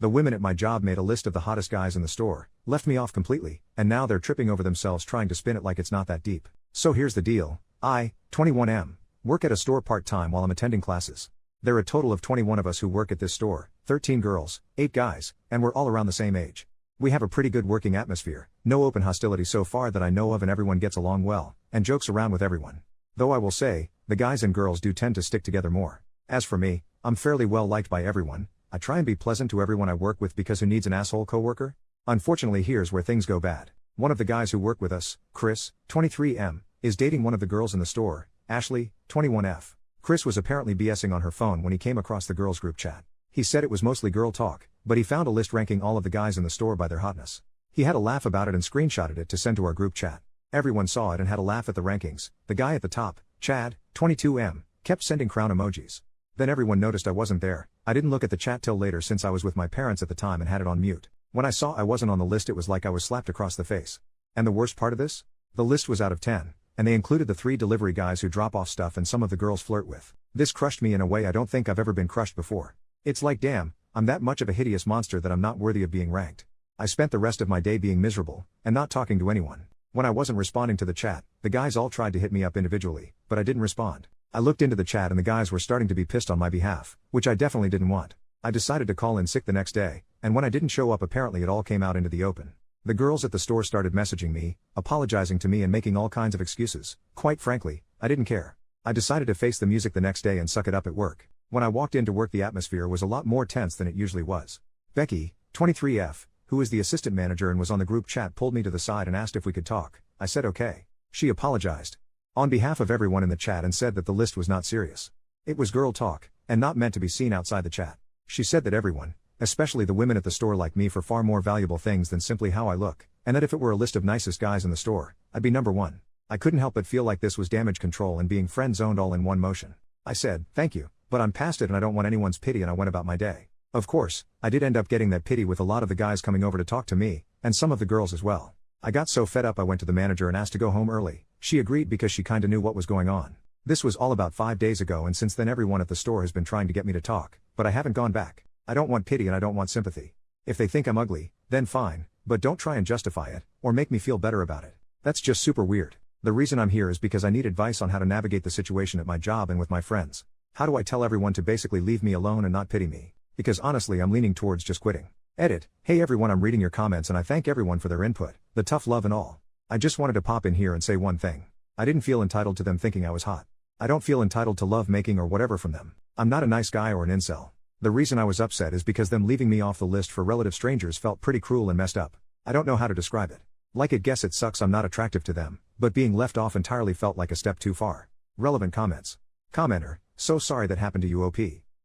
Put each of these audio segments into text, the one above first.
The women at my job made a list of the hottest guys in the store, left me off completely, and now they're tripping over themselves trying to spin it like it's not that deep. So here's the deal. I, 21M, work at a store part-time while I'm attending classes. There are a total of 21 of us who work at this store, 13 girls, 8 guys, and we're all around the same age. We have a pretty good working atmosphere, no open hostility so far that I know of, and everyone gets along well, and jokes around with everyone. Though I will say, the guys and girls do tend to stick together more. As for me, I'm fairly well liked by everyone. I try and be pleasant to everyone I work with, because who needs an asshole coworker? Unfortunately, here's where things go bad. One of the guys who work with us, Chris, 23M, is dating one of the girls in the store, Ashley, 21F. Chris was apparently BSing on her phone when he came across the girls' group chat. He said it was mostly girl talk, but he found a list ranking all of the guys in the store by their hotness. He had a laugh about it and screenshotted it to send to our group chat. Everyone saw it and had a laugh at the rankings. The guy at the top, Chad, 22M, kept sending crown emojis. Then everyone noticed I wasn't there. I didn't look at the chat till later since I was with my parents at the time and had it on mute. When I saw I wasn't on the list, it was like I was slapped across the face. And the worst part of this? The list was out of 10, and they included the 3 delivery guys who drop off stuff and some of the girls flirt with. This crushed me in a way I don't think I've ever been crushed before. It's like, damn, I'm that much of a hideous monster that I'm not worthy of being ranked. I spent the rest of my day being miserable, and not talking to anyone. When I wasn't responding to the chat, the guys all tried to hit me up individually, but I didn't respond. I looked into the chat and the guys were starting to be pissed on my behalf, which I definitely didn't want. I decided to call in sick the next day, and when I didn't show up, apparently it all came out into the open. The girls at the store started messaging me, apologizing to me and making all kinds of excuses. Quite frankly, I didn't care. I decided to face the music the next day and suck it up at work. When I walked into work, the atmosphere was a lot more tense than it usually was. Becky, 23F, who is the assistant manager and was on the group chat, pulled me to the side and asked if we could talk. I said okay. She apologized on behalf of everyone in the chat and said that the list was not serious. It was girl talk, and not meant to be seen outside the chat. She said that everyone, especially the women at the store, like me for far more valuable things than simply how I look, and that if it were a list of nicest guys in the store, I'd be number 1. I couldn't help but feel like this was damage control and being friend-zoned all in one motion. I said, thank you, but I'm past it and I don't want anyone's pity, and I went about my day. Of course, I did end up getting that pity with a lot of the guys coming over to talk to me, and some of the girls as well. I got so fed up I went to the manager and asked to go home early. She agreed because she kinda knew what was going on. This was all about 5 days ago, and since then everyone at the store has been trying to get me to talk, but I haven't gone back. I don't want pity and I don't want sympathy. If they think I'm ugly, then fine, but don't try and justify it, or make me feel better about it. That's just super weird. The reason I'm here is because I need advice on how to navigate the situation at my job and with my friends. How do I tell everyone to basically leave me alone and not pity me? Because honestly, I'm leaning towards just quitting. Edit. Hey everyone, I'm reading your comments and I thank everyone for their input, the tough love and all. I just wanted to pop in here and say one thing. I didn't feel entitled to them thinking I was hot. I don't feel entitled to love making or whatever from them. I'm not a nice guy or an incel. The reason I was upset is because them leaving me off the list for relative strangers felt pretty cruel and messed up. I don't know how to describe it. Like it, guess it sucks I'm not attractive to them, but being left off entirely felt like a step too far. Relevant comments. Commenter, so sorry that happened to you, OP.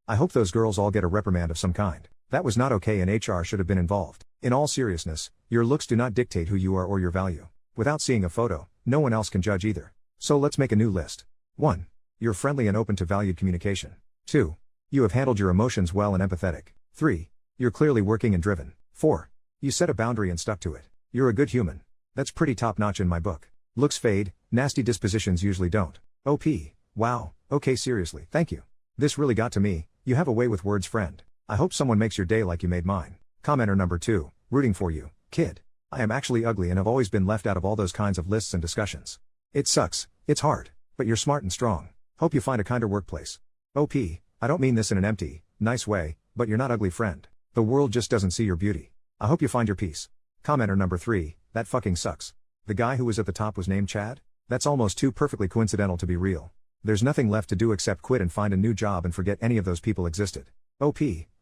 I hope those girls all get a reprimand of some kind. That was not okay and HR should have been involved. In all seriousness, your looks do not dictate who you are or your value. Without seeing a photo, no one else can judge either. So let's make a new list. 1. You're friendly and open to valued communication. 2. You have handled your emotions well and empathetic. 3. You're clearly working and driven. 4. You set a boundary and stuck to it. You're a good human. That's pretty top-notch in my book. Looks fade, nasty dispositions usually don't. OP. Wow, okay, seriously, thank you. This really got to me. You have a way with words, friend. I hope someone makes your day like you made mine. Commenter number 2, rooting for you, kid. I am actually ugly and have always been left out of all those kinds of lists and discussions. It sucks, it's hard, but you're smart and strong. Hope you find a kinder workplace. OP, I don't mean this in an empty, nice way, but you're not ugly, friend. The world just doesn't see your beauty. I hope you find your peace. Commenter number 3, that fucking sucks. The guy who was at the top was named Chad? That's almost too perfectly coincidental to be real. There's nothing left to do except quit and find a new job and forget any of those people existed. OP,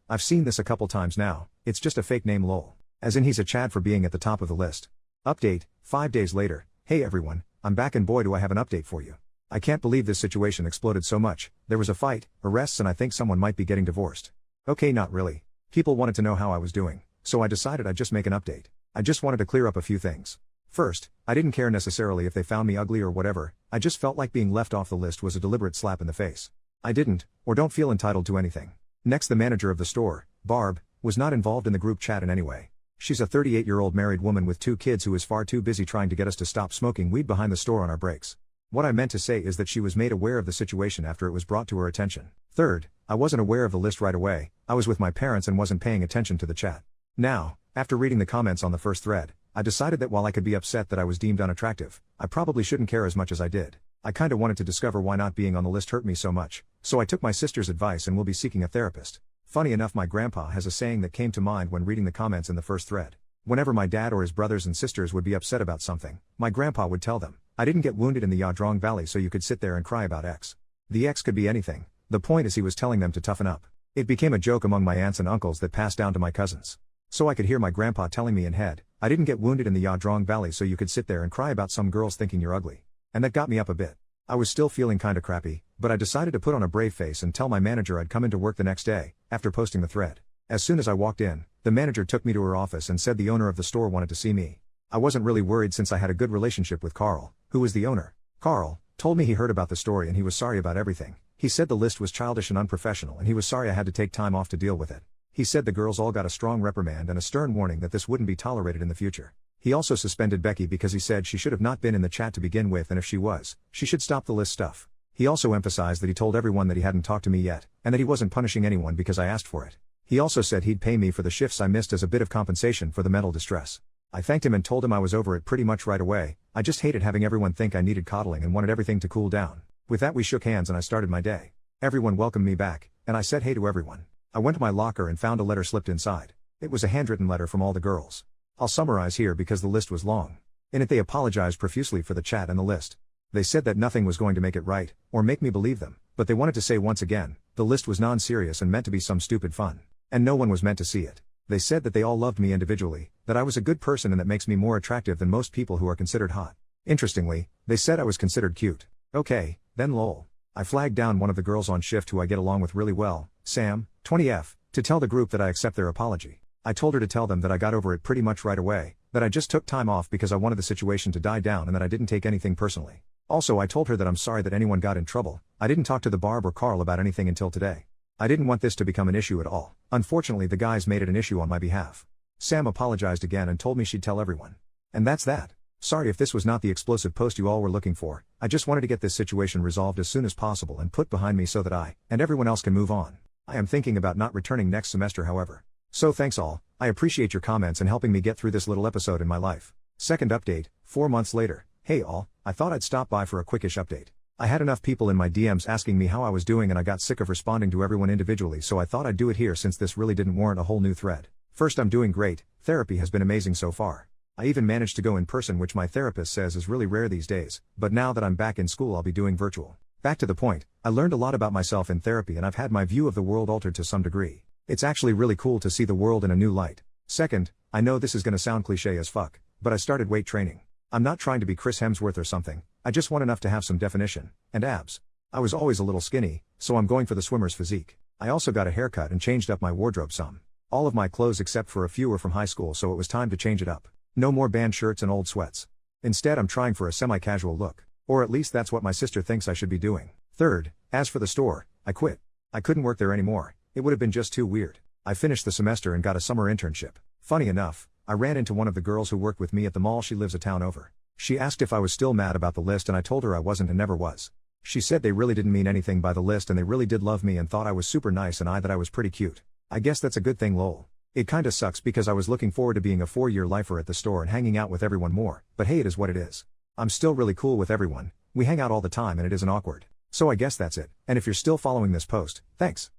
I've seen this a couple times now, it's just a fake name lol. As in he's a Chad for being at the top of the list. Update, 5 days later. Hey everyone, I'm back and boy do I have an update for you. I can't believe this situation exploded so much. There was a fight, arrests, and I think someone might be getting divorced. Okay, not really. People wanted to know how I was doing, so I decided I'd just make an update. I just wanted to clear up a few things. First, I didn't care necessarily if they found me ugly or whatever, I just felt like being left off the list was a deliberate slap in the face. I didn't, or don't feel entitled to anything. Next, the manager of the store, Barb, was not involved in the group chat in any way. She's a 38-year-old married woman with 2 kids who is far too busy trying to get us to stop smoking weed behind the store on our breaks. What I meant to say is that she was made aware of the situation after it was brought to her attention. Third, I wasn't aware of the list right away, I was with my parents and wasn't paying attention to the chat. Now, after reading the comments on the first thread, I decided that while I could be upset that I was deemed unattractive, I probably shouldn't care as much as I did. I kinda wanted to discover why not being on the list hurt me so much, so I took my sister's advice and will be seeking a therapist. Funny enough, my grandpa has a saying that came to mind when reading the comments in the first thread. Whenever my dad or his brothers and sisters would be upset about something, my grandpa would tell them, "I didn't get wounded in the Yadrong Valley so you could sit there and cry about X." The X could be anything. The point is he was telling them to toughen up. It became a joke among my aunts and uncles that passed down to my cousins. So I could hear my grandpa telling me in head, "I didn't get wounded in the Yadrong Valley so you could sit there and cry about some girls thinking you're ugly." And that got me up a bit. I was still feeling kinda crappy, but I decided to put on a brave face and tell my manager I'd come into work the next day, after posting the thread. As soon as I walked in, the manager took me to her office and said the owner of the store wanted to see me. I wasn't really worried since I had a good relationship with Carl, who was the owner. Carl told me he heard about the story and he was sorry about everything. He said the list was childish and unprofessional and he was sorry I had to take time off to deal with it. He said the girls all got a strong reprimand and a stern warning that this wouldn't be tolerated in the future. He also suspended Becky because he said she should have not been in the chat to begin with, and if she was, she should stop the list stuff. He also emphasized that he told everyone that he hadn't talked to me yet, and that he wasn't punishing anyone because I asked for it. He also said he'd pay me for the shifts I missed as a bit of compensation for the mental distress. I thanked him and told him I was over it pretty much right away. I just hated having everyone think I needed coddling and wanted everything to cool down. With that we shook hands and I started my day. Everyone welcomed me back, and I said hey to everyone. I went to my locker and found a letter slipped inside. It was a handwritten letter from all the girls. I'll summarize here because the list was long. In it they apologized profusely for the chat and the list. They said that nothing was going to make it right, or make me believe them, but they wanted to say once again, the list was non-serious and meant to be some stupid fun. And no one was meant to see it. They said that they all loved me individually, that I was a good person and that makes me more attractive than most people who are considered hot. Interestingly, they said I was considered cute. Okay, then lol. I flagged down one of the girls on shift who I get along with really well, Sam, 20F, to tell the group that I accept their apology. I told her to tell them that I got over it pretty much right away, that I just took time off because I wanted the situation to die down and that I didn't take anything personally. Also I told her that I'm sorry that anyone got in trouble. I didn't talk to the Barb or Carl about anything until today. I didn't want this to become an issue at all. Unfortunately the guys made it an issue on my behalf. Sam apologized again and told me she'd tell everyone. And that's that. Sorry if this was not the explosive post you all were looking for. I just wanted to get this situation resolved as soon as possible and put behind me so that I, and everyone else can move on. I am thinking about not returning next semester however. So thanks all, I appreciate your comments and helping me get through this little episode in my life. Second update, 4 months later. Hey all, I thought I'd stop by for a quickish update. I had enough people in my DMs asking me how I was doing and I got sick of responding to everyone individually, so I thought I'd do it here since this really didn't warrant a whole new thread. First, I'm doing great. Therapy has been amazing so far. I even managed to go in person, which my therapist says is really rare these days, but now that I'm back in school I'll be doing virtual. Back to the point, I learned a lot about myself in therapy and I've had my view of the world altered to some degree. It's actually really cool to see the world in a new light. Second, I know this is gonna sound cliche as fuck, but I started weight training. I'm not trying to be Chris Hemsworth or something, I just want enough to have some definition, and abs. I was always a little skinny, so I'm going for the swimmer's physique. I also got a haircut and changed up my wardrobe some. All of my clothes except for a few were from high school, so it was time to change it up. No more band shirts and old sweats. Instead I'm trying for a semi-casual look. Or at least that's what my sister thinks I should be doing. Third, as for the store, I quit. I couldn't work there anymore, it would have been just too weird. I finished the semester and got a summer internship. Funny enough, I ran into one of the girls who worked with me at the mall. She lives a town over. She asked if I was still mad about the list and I told her I wasn't and never was. She said they really didn't mean anything by the list and they really did love me and thought I was super nice and that I was pretty cute. I guess that's a good thing lol. It kinda sucks because I was looking forward to being a 4-year lifer at the store and hanging out with everyone more, but hey, it is what it is. I'm still really cool with everyone, we hang out all the time and it isn't awkward. So I guess that's it, and if you're still following this post, thanks.